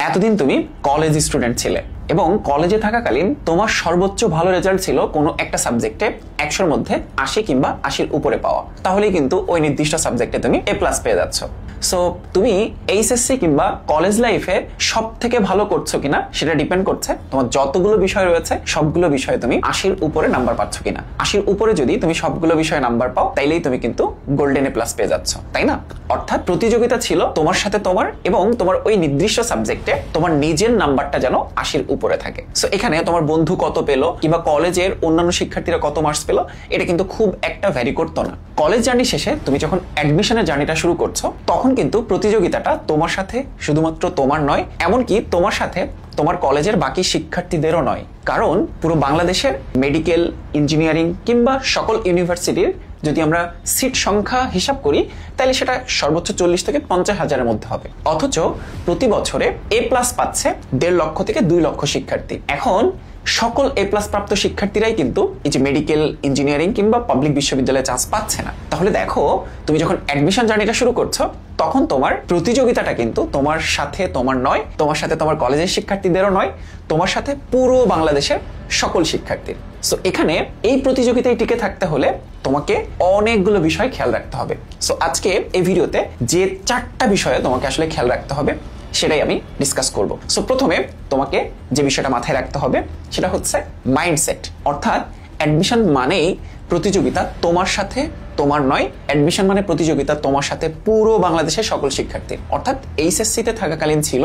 এতদিন তুমি college student ছিলে এবং কলেজে থাকাকালীন তোমার সর্বোচ্চ ভালো রেজাল্ট ছিল কোনো একটা সাবজেক্টে 100-র মধ্যে 80 কিংবা 80-র উপরে পাওয়া, তাহলেই কিন্তু ওই নির্দিষ্ট সাবজেক্টে তুমি A+ পেয়ে যাচ্ছ। সো তুমি এইচএসসি কিংবা কলেজ লাইফে সব থেকে ভালো করছো কিনা সেটা ডিপেন্ড করছে তোমার যতগুলো বিষয় রয়েছে সবগুলো বিষয়ে তুমি 80-র উপরে নাম্বার পাচ্ছ কিনা। 80-র উপরে যদি তুমি সবগুলো বিষয়ে নাম্বার পাও তাইলেই তুমি কিন্তু গোল্ডেন A+ পেয়ে যাচ্ছ, তাই না? অর্থাৎ প্রতিযোগিতা ছিল তোমার সাথে তোমার এবং তোমার ওই নির্দিষ্ট সাবজেক্টে তোমার নিজের নাম্বারটা যেন 80-র উপরে থাকে। সো এখানে তোমার বন্ধু কত পেলো কিংবা কলেজের অন্যান্য শিক্ষার্থীরা কত মার্কস পেলো এটা কিন্তু খুব একটা ভ্যারি করতো না। কলেজ জার্নি শেষে তুমি যখন অ্যাডমিশনের জার্নিটা শুরু করছো তখন কিন্তু প্রতিযোগিতাটা তোমার সাথে শুধুমাত্র তোমার নয়, এমনকি তোমার সাথে তোমার কলেজের বাকি শিক্ষার্থীদেরও নয়। কারণ পুরো বাংলাদেশের মেডিকেল, ইঞ্জিনিয়ারিং কিংবা সকল ইউনিভার্সিটির যদি আমরা সিট সংখ্যা হিসাব করি তাহলে সেটা সর্বোচ্চ 40 থেকে 50,000-এর মধ্যে হবে। অথচ প্রতি বছরে A+ পাচ্ছে 1.5 লক্ষ থেকে 2 লক্ষ শিক্ষার্থী। এখন সকল A+ প্রাপ্ত শিক্ষার্থীরাই কিন্তু এই যে মেডিকেল, ইঞ্জিনিয়ারিং কিংবা পাবলিক বিশ্ববিদ্যালয়ে চান্স পাচ্ছে না। তাহলে দেখো তুমি যখন অ্যাডমিশন জার্নিটা শুরু করছো তখন তোমার প্রতিযোগিতাটা কিন্তু তোমার সাথে তোমার নয়, তোমার সাথে তোমার কলেজের শিক্ষার্থীদেরও নয়, তোমার সাথে পুরো বাংলাদেশের সকল শিক্ষার্থীর। সো এখানে এই প্রতিযোগিতায় টিকে থাকতে হলে তোমাকে অনেকগুলো বিষয় খেয়াল রাখতে হবে। সো আজকে এই ভিডিওতে যে 4টা বিষয়ে তোমাকে আসলে খেয়াল রাখতে হবে সেটাই আমি ডিসকাস করব। সো প্রথমে তোমাকে যে বিষয়টা মাথায় রাখতে হবে সেটা হচ্ছে মাইন্ডসেট। অর্থাৎ অ্যাডমিশন মানেই প্রতিযোগিতা তোমার সাথে তোমার নয়, অ্যাডমিশন মানে প্রতিযোগিতা তোমার সাথে পুরো বাংলাদেশের সকল শিক্ষার্থী। অর্থাৎ এইচএসসিতে থাকাকালীন ছিল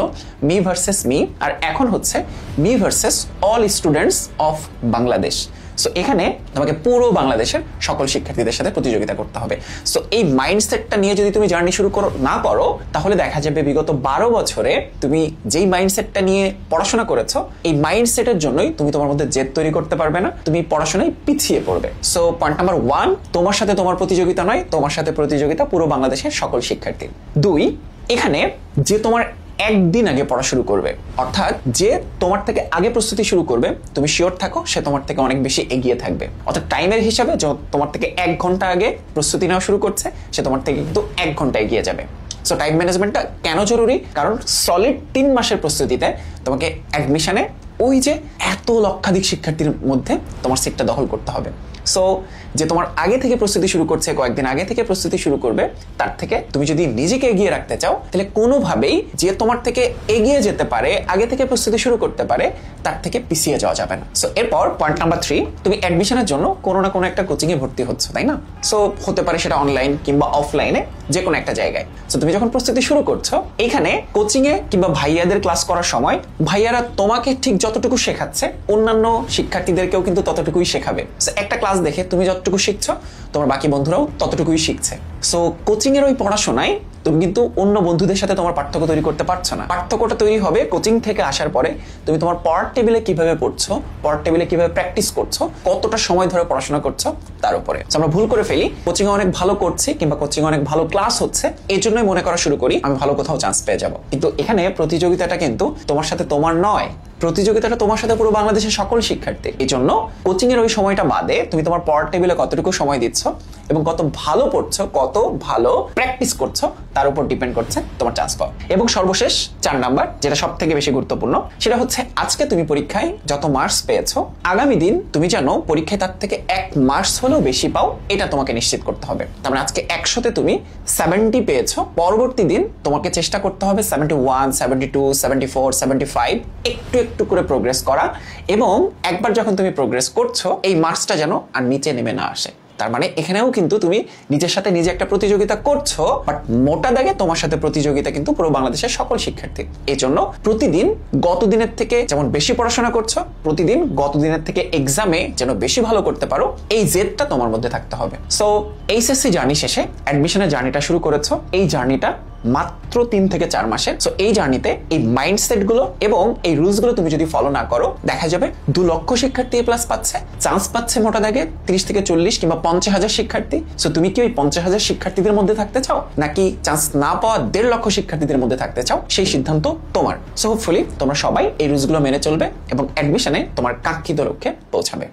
মি ভার্সেস মি, আর এখন হচ্ছে me versus all students of Bangladesh. So এখানে তোমাকে পুরো বাংলাদেশের সকল শিক্ষার্থীদের সাথে প্রতিযোগিতা করতে হবে। সো এই মাইন্ডসেটটা নিয়ে যদি তুমি জার্নি শুরু না করো তাহলে দেখা যাবে বিগত 12 বছরে তুমি যেই মাইন্ডসেটটা নিয়ে পড়াশোনা করেছো এই মাইন্ডসেটের জন্যই তুমি তোমার মধ্যে জেদ তৈরি করতে পারবে না, তুমি পড়াশোনায় পিছিয়ে পড়বে। সো পয়েন্ট নাম্বার 1, তোমার সাথে তোমার প্রতিযোগিতা নয়, তোমার সাথে প্রতিযোগিতা পুরো বাংলাদেশের সকল শিক্ষার্থী। 2, এখানে যে তোমার একদিন আগে পড়া শুরু করবে, অর্থাৎ যে তোমার থেকে আগে প্রস্তুতি শুরু করবে, তুমি শিওর থাকো সে তোমার থেকে অনেক বেশি এগিয়ে থাকবে। অর্থাৎ টাইমের হিসাবে যে তোমার থেকে 1 ঘন্টা আগে প্রস্তুতি নেওয়া শুরু করছে সে তোমার থেকে কিন্তু 1 ঘন্টা এগিয়ে যাবে। সো টাইম ম্যানেজমেন্টটা কেন জরুরি? কারণ সলিড 3 মাসের প্রস্তুতিতে তোমাকে অ্যাডমিশনে ওই যে এত লক্ষাধিক শিক্ষার্থীর মধ্যে তোমার সিটটা দখল করতে হবে। সো যে তোমার আগে থেকে প্রস্তুতি শুরু করছে, কয়েকদিন আগে থেকে প্রস্তুতি শুরু করবে, তার থেকে তুমি যদি নিজেকে এগিয়ে রাখতে চাও তাহলে কোনোভাবেই যে তোমার থেকে এগিয়ে যেতে পারে, আগে থেকে প্রস্তুতি শুরু করতে পারে, তার থেকে পিছিয়ে যাওয়া যাবে না। সো এরপর পয়েন্ট নাম্বার 3, তুমি অ্যাডমিশনের জন্য কোনো না কোনো একটা কোচিংয়ে ভর্তি হচ্ছ, তাই না? সো হতে পারে সেটা অনলাইন কিংবা অফলাইনে, যে কোনো একটা জায়গায়। সো তুমি যখন প্রস্তুতি শুরু করছো এখানে কোচিংয়ে কিংবা ভাইয়াদের ক্লাস করার সময় ভাইয়ারা তোমাকে ঠিক যতটুকু শেখাচ্ছে অন্যান্য শিক্ষার্থীদেরকেও কিন্তু ততটুকুই শেখাবে। সো একটা ক্লাস দেখে তুমি যতটুকু শিখছো তোমার বাকি বন্ধুরাও ততটুকুই শিখছে। সো কোচিং এর ওই পড়াশোনায় তুমি কিন্তু অন্য বন্ধুদের সাথে তোমার পার্থক্য তৈরি করতে পারছো না। পার্থক্যটা তৈরি হবে কোচিং থেকে আসার পরে তুমি তোমার পড়ার টেবিলে কিভাবে পড়ছো, পড়ার টেবিলে কিভাবে প্র্যাকটিস করছো, কতটা সময় ধরে পড়াশোনা করছো তার উপরে। আমরা ভুল করে ফেলি, কোচিং এ অনেক ভালো করছি কিংবা কোচিং এ অনেক ভালো ক্লাস হচ্ছে এই জন্যই মনে করা শুরু করি আমি ভালো কোথাও চান্স পেয়ে যাবো। কিন্তু এখানে প্রতিযোগিতাটা কিন্তু তোমার সাথে তোমার নয়, প্রতিযোগিতাটা তোমার সাথে পুরো বাংলাদেশের সকল শিক্ষার্থী। এই জন্য কোচিং এর ওই সময়টা বাদে তুমি তোমার পড়ার টেবিলে কতটুকু সময় দিচ্ছ এবং কত ভালো পড়ছো, কত ভালো প্র্যাকটিস করছো তার উপর ডিপেন্ড করছে তোমার চান্স পাওয়া। এবং সর্বশেষ 4 নাম্বার, যেটা সব থেকে বেশি গুরুত্বপূর্ণ, সেটা হচ্ছে আজকে তুমি পরীক্ষায় যত মার্কস পেয়েছো আগামী দিন তুমি যেন পরীক্ষায় তার থেকে 1 মার্কস হলেও বেশি পাও, এটা তোমাকে নিশ্চিত করতে হবে। তার মানে আজকে 100-তে তুমি 70 পেয়েছো, পরবর্তী দিন তোমাকে চেষ্টা করতে হবে 71, 72, 74, 75 একটু একটু করে প্রোগ্রেস করা। এবং একবার যখন তুমি প্রোগ্রেস করছো এই মার্কসটা যেন আর নিচে নেমে না আসে। তার মানে এখানেও কিন্তু তুমি নিজের সাথে নিজে একটা প্রতিযোগিতা করছো, বাট মোটা দাগে তোমার সাথে প্রতিযোগিতা কিন্তু পুরো বাংলাদেশের সকল শিক্ষার্থী। এই জন্য প্রতিদিন গত দিনের থেকে যেমন বেশি পড়াশোনা করছো, প্রতিদিন গত দিনের থেকে এক্সামে যেন বেশি ভালো করতে পারো, এই জেদটা তোমার মধ্যে থাকতে হবে। সো এইচএসসি জার্নি শেষে অ্যাডমিশনের জার্নিটা শুরু করেছো, এই জার্নিটা মাত্র 3 থেকে 4 মাসের। সো এই জার্নিতে এই মাইন্ডসেট গুলো এবং এই রুলস গুলো তুমি যদি ফলো না করো দেখা যাবে 2 লক্ষ শিক্ষার্থী A+ পাচ্ছে, চান্স পাচ্ছে মোটা দাগে 30 থেকে 40 কিংবা 50,000 শিক্ষার্থী। সো তুমি কি ওই 50,000 শিক্ষার্থীদের মধ্যে থাকতে চাও নাকি চান্স না পাওয়া 1.5 লক্ষ শিক্ষার্থীদের মধ্যে থাকতে চাও? সেই সিদ্ধান্ত তোমার। সো হোপফুলি তোমরা সবাই এই রুলস গুলো মেনে চলবে এবং অ্যাডমিশনে তোমার কাঙ্ক্ষিত লক্ষ্যে পৌঁছাবে।